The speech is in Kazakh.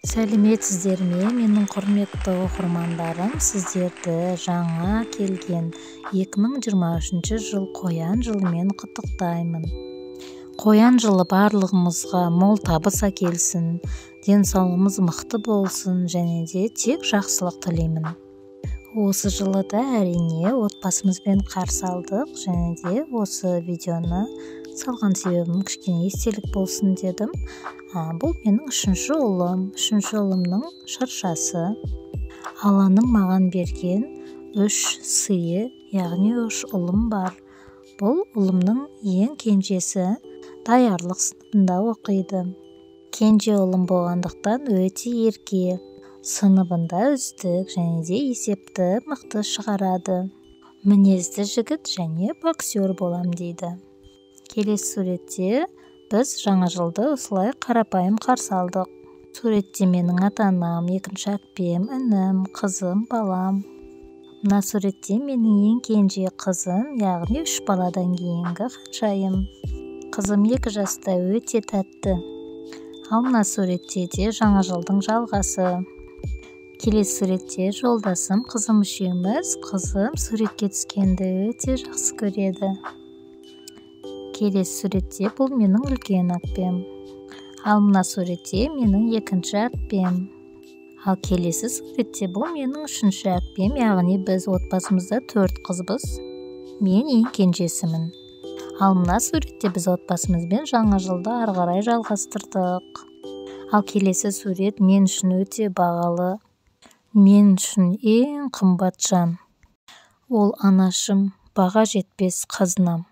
Сәлеметсіздер ме, менің құрметті оқырмандарым, сіздерді жаңа келген 2023 жыл қоян жылымен құттықтаймын. Қоян жылы барлығымызға мол табыс әкелсін, денсаулығымыз мықты болсын және де тек жақсылық тілеймін. Осы жылы да әрине отбасымызбен қарсы алдық және де осы видеоны салған себебім кішкене естелік болсын дедім. Бұл менің үшінші ұлымның шыршасы. Алланың маған берген 3 сыйы, яғни 3 ұлым бар. Бұл ұлымның ең кенжесі даярлық сыныбында оқиды. Кенже ұлым болғандықтан өте ерке, сыныбында үздік және де есепті мықты шығарады. Мінезді жігіт және боксер болам дейді. Келесі суретте біз жаңа жылды осылай қарапайым қарсы алдық. Суретте менің ата-анам, екінші әпкем, інім, қызым, балам. Мына суретте менің ең кенже қызым, яғни 3 баладан кейінгі ханшайым. Қызым 2 жаста, өте тәтті. Ал мына суретте де жаңа жылдың жалғасы. Келесі суретте жолдасым, қызым үшеуміз. Қызым суретке түскенді өте жақсы көреді. Келесі суретте бұл менің үлкен әпкем. Ал мына суретте менің екінші әпкем. Ал келесі суретте бұл менің үшінші әпкем, яғни біз отбасымызда 4 қызбыз. Мен ең кенжесімін. Ал мына суретте біз отбасымызбен жаңа жылды ары қарай жалғастырдық. Ал келесі сурет мен үшін өте бағалы. Мен үшін ең қымбат жан. Ол анашым, баға жетпес қазынам.